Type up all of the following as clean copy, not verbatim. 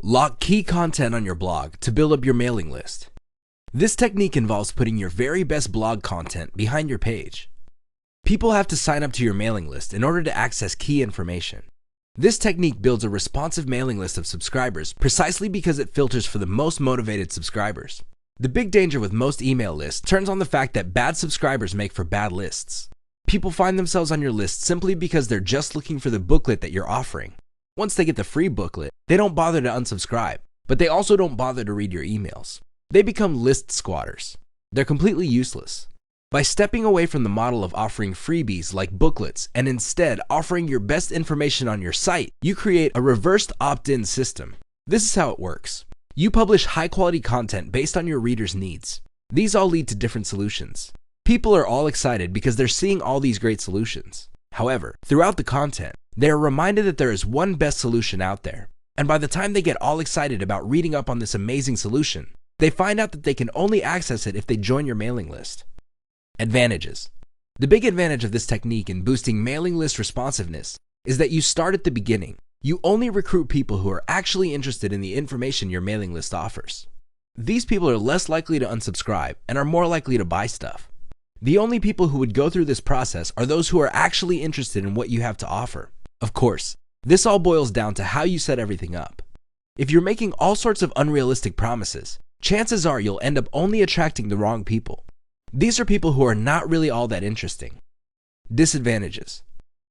Lock key content on your blog to build up your mailing list. This technique involves putting your very best blog content behind your page. People have to sign up to your mailing list in order to access key information. This technique builds a responsive mailing list of subscribers precisely because it filters for the most motivated subscribers. The big danger with most email lists turns on the fact that bad subscribers make for bad lists. People find themselves on your list simply because they're just looking for the booklet that you're offering. Once they get the free booklet, they don't bother to unsubscribe, but they also don't bother to read your emails. They become list squatters. They're completely useless. By stepping away from the model of offering freebies like booklets and instead offering your best information on your site, you create a reversed opt-in system. This is how it works. You publish high-quality content based on your readers' needs. These all lead to different solutions. People are all excited because they're seeing all these great solutions. However, throughout the content, they are reminded that there is one best solution out there. And by the time they get all excited about reading up on this amazing solution, they find out that they can only access it if they join your mailing list. Advantages. The big advantage of this technique in boosting mailing list responsiveness is that you start at the beginning. You only recruit people who are actually interested in the information your mailing list offers. These people are less likely to unsubscribe and are more likely to buy stuff. The only people who would go through this process are those who are actually interested in what you have to offer. Of course, this all boils down to how you set everything up. If you're making all sorts of unrealistic promises, chances are you'll end up only attracting the wrong people. These are people who are not really all that interesting. Disadvantages.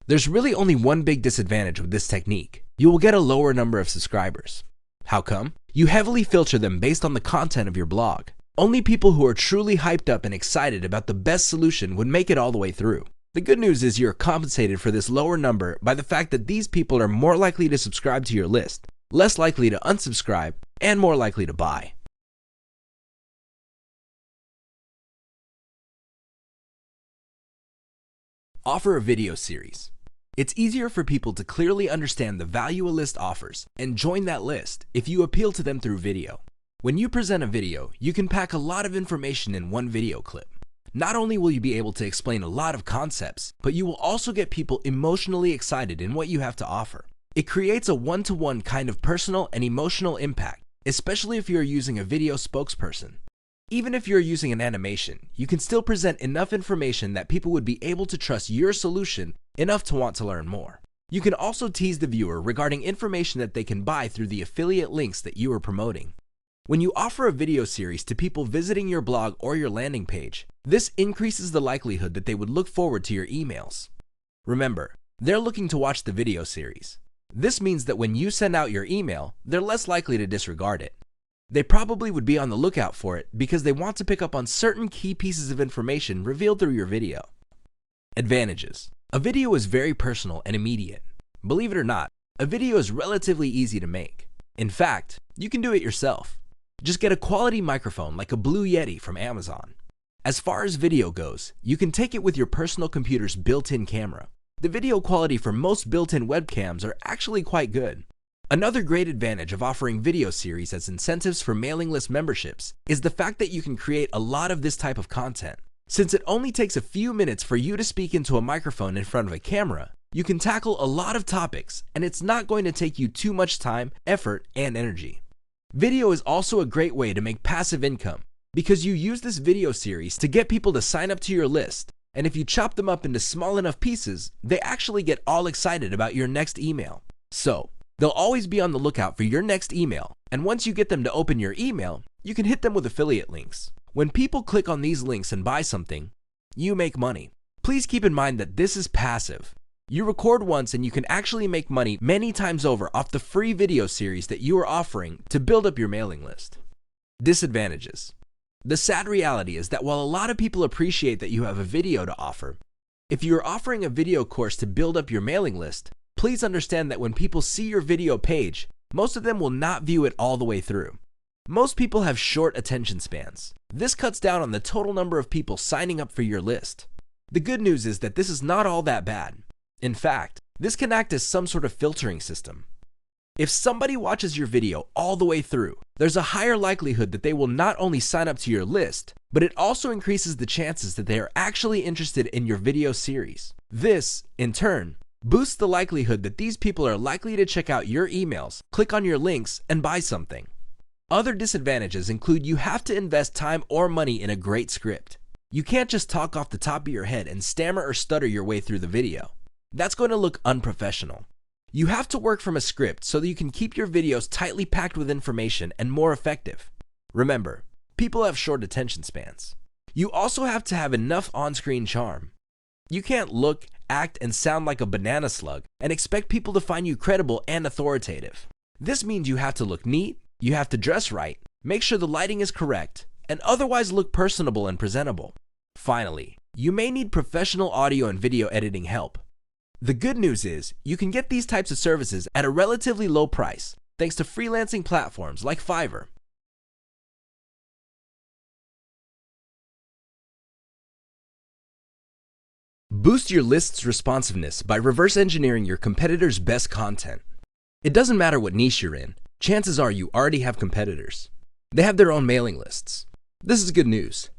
There's really only one big disadvantage with this technique. You will get a lower number of subscribers. How come? You heavily filter them based on the content of your blog. Only people who are truly hyped up and excited about the best solution would make it all the way through. The good news is you're compensated for this lower number by the fact that these people are more likely to subscribe to your list, less likely to unsubscribe, and more likely to buy. Offer a video series. It's easier for people to clearly understand the value a list offers and join that list if you appeal to them through video. When you present a video, you can pack a lot of information in one video clip. Not only will you be able to explain a lot of concepts, but you will also get people emotionally excited in what you have to offer. It creates a one-to-one kind of personal and emotional impact, especially if you're using a video spokesperson. Even if you're using an animation, you can still present enough information that people would be able to trust your solution enough to want to learn more. You can also tease the viewer regarding information that they can buy through the affiliate links that you are promoting. When you offer a video series to people visiting your blog or your landing page, this increases the likelihood that they would look forward to your emails. Remember, they're looking to watch the video series. This means that when you send out your email, they're less likely to disregard it. They probably would be on the lookout for it because they want to pick up on certain key pieces of information revealed through your video. Advantages. A video is very personal and immediate. Believe it or not, a video is relatively easy to make. In fact, you can do it yourself. Just get a quality microphone like a Blue Yeti from Amazon. As far as video goes, you can take it with your personal computer's built-in camera. The video quality for most built-in webcams are actually quite good. Another great advantage of offering video series as incentives for mailing list memberships is the fact that you can create a lot of this type of content. Since it only takes a few minutes for you to speak into a microphone in front of a camera, you can tackle a lot of topics, and it's not going to take you too much time, effort, and energy. Video is also a great way to make passive income because you use this video series to get people to sign up to your list, and if you chop them up into small enough pieces, they actually get all excited about your next email. So, they'll always be on the lookout for your next email, and once you get them to open your email, you can hit them with affiliate links. When people click on these links and buy something, you make money. Please keep in mind that this is passive. You record once and you can actually make money many times over off the free video series that you are offering to build up your mailing list. Disadvantages. The sad reality is that while a lot of people appreciate that you have a video to offer, if you are offering a video course to build up your mailing list, please understand that when people see your video page, most of them will not view it all the way through. Most people have short attention spans. This cuts down on the total number of people signing up for your list. The good news is that this is not all that bad. In fact, this can act as some sort of filtering system. If somebody watches your video all the way through, there's a higher likelihood that they will not only sign up to your list, but it also increases the chances that they are actually interested in your video series. This, in turn, boosts the likelihood that these people are likely to check out your emails, click on your links, and buy something. Other disadvantages include you have to invest time or money in a great script. You can't just talk off the top of your head and stammer or stutter your way through the video. That's going to look unprofessional. You have to work from a script so that you can keep your videos tightly packed with information and more effective. Remember, people have short attention spans. You also have to have enough on-screen charm. You can't look, act, and sound like a banana slug and expect people to find you credible and authoritative. This means you have to look neat, you have to dress right, make sure the lighting is correct, and otherwise look personable and presentable. Finally, you may need professional audio and video editing help. The good news is, you can get these types of services at a relatively low price, thanks to freelancing platforms like Fiverr. Boost your list's responsiveness by reverse engineering your competitors' best content. It doesn't matter what niche you're in, chances are you already have competitors. They have their own mailing lists. This is good news.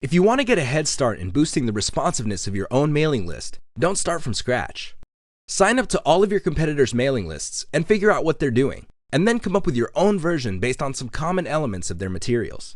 If you want to get a head start in boosting the responsiveness of your own mailing list, don't start from scratch. Sign up to all of your competitors' mailing lists and figure out what they're doing, and then come up with your own version based on some common elements of their materials.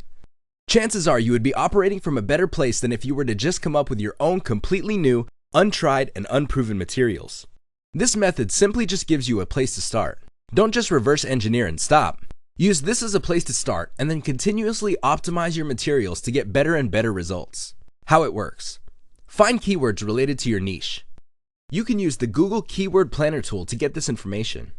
Chances are you would be operating from a better place than if you were to just come up with your own completely new, untried, and unproven materials. This method simply just gives you a place to start. Don't just reverse engineer and stop. Use this as a place to start and then continuously optimize your materials to get better and better results. How it works. Find keywords related to your niche. You can use the Google Keyword Planner tool to get this information.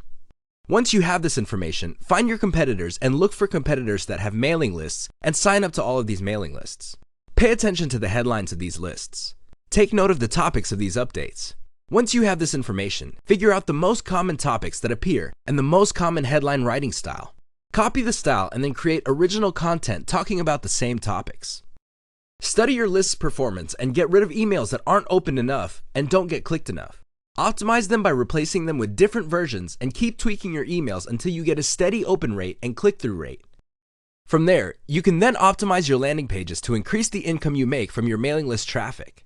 Once you have this information, find your competitors and look for competitors that have mailing lists and sign up to all of these mailing lists. Pay attention to the headlines of these lists. Take note of the topics of these updates. Once you have this information, figure out the most common topics that appear and the most common headline writing style. Copy the style and then create original content talking about the same topics. Study your list's performance and get rid of emails that aren't opened enough and don't get clicked enough. Optimize them by replacing them with different versions and keep tweaking your emails until you get a steady open rate and click-through rate. From there, you can then optimize your landing pages to increase the income you make from your mailing list traffic.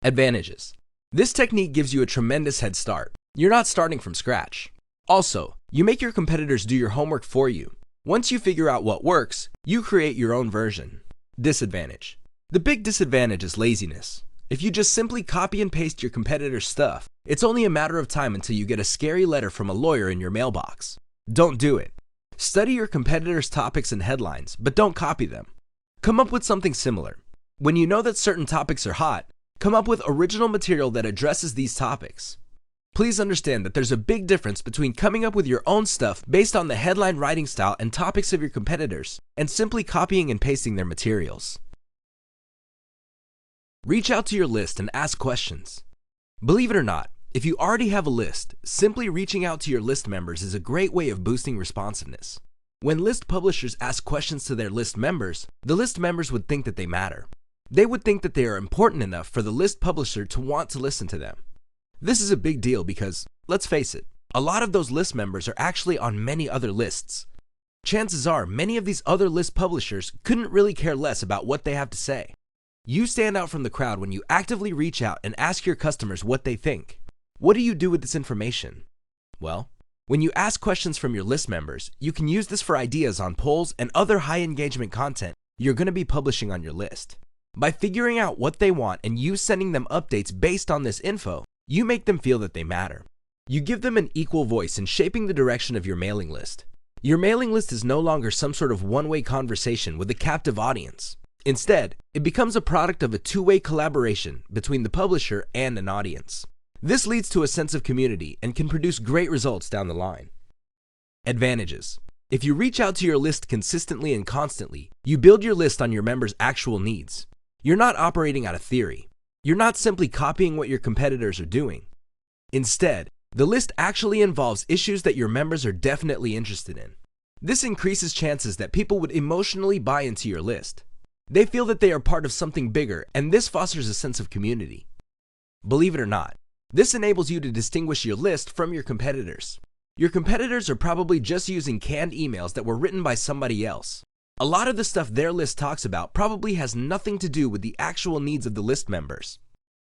Advantages. This technique gives you a tremendous head start. You're not starting from scratch. Also, you make your competitors do your homework for you. Once you figure out what works, you create your own version. Disadvantage. The big disadvantage is laziness. If you just simply copy and paste your competitor's stuff, it's only a matter of time until you get a scary letter from a lawyer in your mailbox. Don't do it. Study your competitors' topics and headlines, but don't copy them. Come up with something similar. When you know that certain topics are hot, come up with original material that addresses these topics. Please understand that there's a big difference between coming up with your own stuff based on the headline writing style and topics of your competitors and simply copying and pasting their materials. Reach out to your list and ask questions. Believe it or not, if you already have a list, simply reaching out to your list members is a great way of boosting responsiveness. When list publishers ask questions to their list members, the list members would think that they matter. They would think that they are important enough for the list publisher to want to listen to them. This is a big deal because, let's face it, a lot of those list members are actually on many other lists. Chances are many of these other list publishers couldn't really care less about what they have to say. You stand out from the crowd when you actively reach out and ask your customers what they think. What do you do with this information? Well, when you ask questions from your list members, you can use this for ideas on polls and other high engagement content you're going to be publishing on your list. By figuring out what they want and you sending them updates based on this info, you make them feel that they matter. You give them an equal voice in shaping the direction of your mailing list. Your mailing list is no longer some sort of one-way conversation with a captive audience. Instead, it becomes a product of a two-way collaboration between the publisher and an audience. This leads to a sense of community and can produce great results down the line. Advantages. If you reach out to your list consistently and constantly, you build your list on your members' actual needs. You're not operating out of theory. You're not simply copying what your competitors are doing. Instead, the list actually involves issues that your members are definitely interested in. This increases chances that people would emotionally buy into your list. They feel that they are part of something bigger, and this fosters a sense of community. Believe it or not, this enables you to distinguish your list from your competitors. Your competitors are probably just using canned emails that were written by somebody else. A lot of the stuff their list talks about probably has nothing to do with the actual needs of the list members.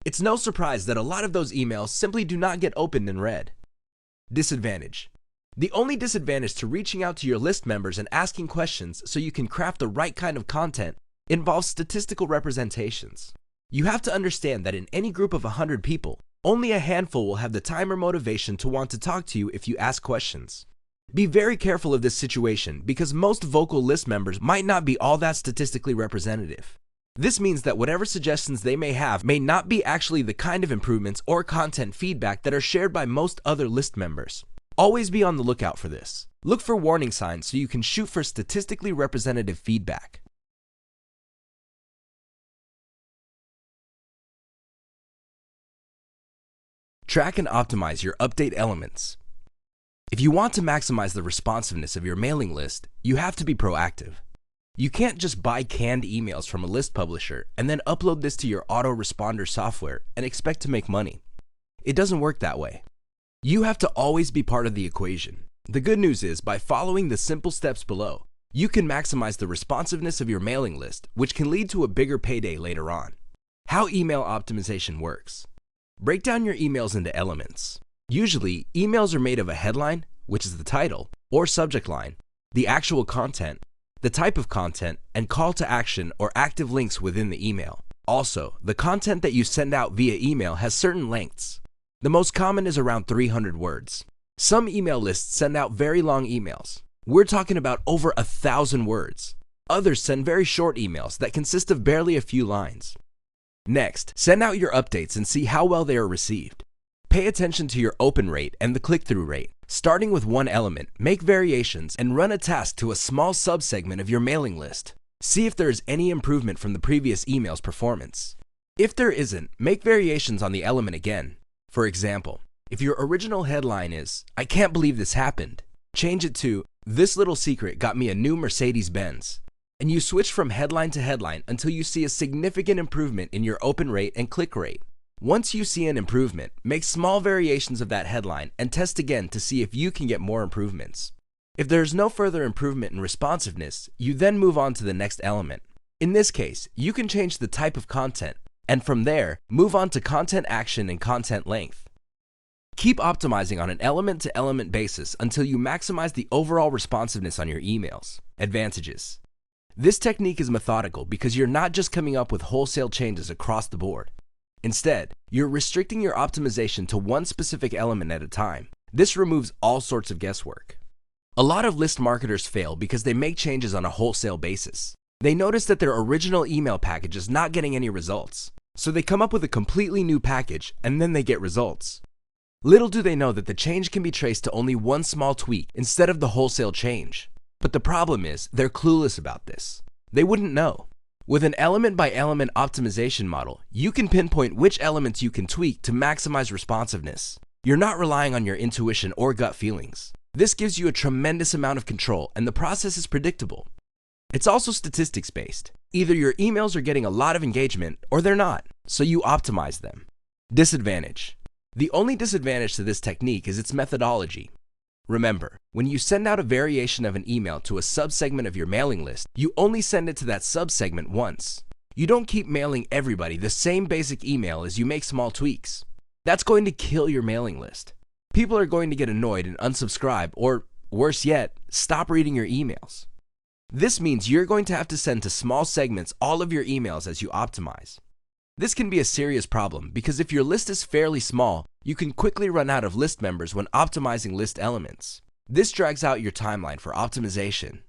It's no surprise that a lot of those emails simply do not get opened and read. Disadvantage. The only disadvantage to reaching out to your list members and asking questions so you can craft the right kind of content involves statistical representations. You have to understand that in any group of 100 people, only a handful will have the time or motivation to want to talk to you if you ask questions. Be very careful of this situation because most vocal list members might not be all that statistically representative. This means that whatever suggestions they may have may not be actually the kind of improvements or content feedback that are shared by most other list members. Always be on the lookout for this. Look for warning signs so you can shoot for statistically representative feedback. Track and optimize your update elements. If you want to maximize the responsiveness of your mailing list, you have to be proactive. You can't just buy canned emails from a list publisher and then upload this to your autoresponder software and expect to make money. It doesn't work that way. You have to always be part of the equation. The good news is, by following the simple steps below, you can maximize the responsiveness of your mailing list, which can lead to a bigger payday later on. How email optimization works. Break down your emails into elements. Usually, emails are made of a headline, which is the title, or subject line, the actual content, the type of content, and call to action or active links within the email. Also, the content that you send out via email has certain lengths. The most common is around 300 words. Some email lists send out very long emails. We're talking about over 1,000 words. Others send very short emails that consist of barely a few lines. Next, send out your updates and see how well they are received. Pay attention to your open rate and the click-through rate. Starting with one element, make variations and run a task to a small subsegment of your mailing list. See if there is any improvement from the previous email's performance. If there isn't, make variations on the element again. For example, if your original headline is, "I can't believe this happened," change it to, "This little secret got me a new Mercedes-Benz." And you switch from headline to headline until you see a significant improvement in your open rate and click rate. Once you see an improvement, make small variations of that headline and test again to see if you can get more improvements. If there is no further improvement in responsiveness, you then move on to the next element. In this case, you can change the type of content, and from there, move on to content action and content length. Keep optimizing on an element-to-element basis until you maximize the overall responsiveness on your emails. Advantages. This technique is methodical because you're not just coming up with wholesale changes across the board. Instead, you're restricting your optimization to one specific element at a time. This removes all sorts of guesswork. A lot of list marketers fail because they make changes on a wholesale basis. They notice that their original email package is not getting any results, so they come up with a completely new package and then they get results. Little do they know that the change can be traced to only one small tweak instead of the wholesale change. But the problem is, they're clueless about this. They wouldn't know. With an element-by-element optimization model, you can pinpoint which elements you can tweak to maximize responsiveness. You're not relying on your intuition or gut feelings. This gives you a tremendous amount of control, and the process is predictable. It's also statistics-based. Either your emails are getting a lot of engagement, or they're not, so you optimize them. Disadvantage. The only disadvantage to this technique is its methodology. Remember, when you send out a variation of an email to a subsegment of your mailing list, you only send it to that subsegment once. You don't keep mailing everybody the same basic email as you make small tweaks. That's going to kill your mailing list. People are going to get annoyed and unsubscribe, or worse yet, stop reading your emails. This means you're going to have to send to small segments all of your emails as you optimize. This can be a serious problem because if your list is fairly small, you can quickly run out of list members when optimizing list elements. This drags out your timeline for optimization.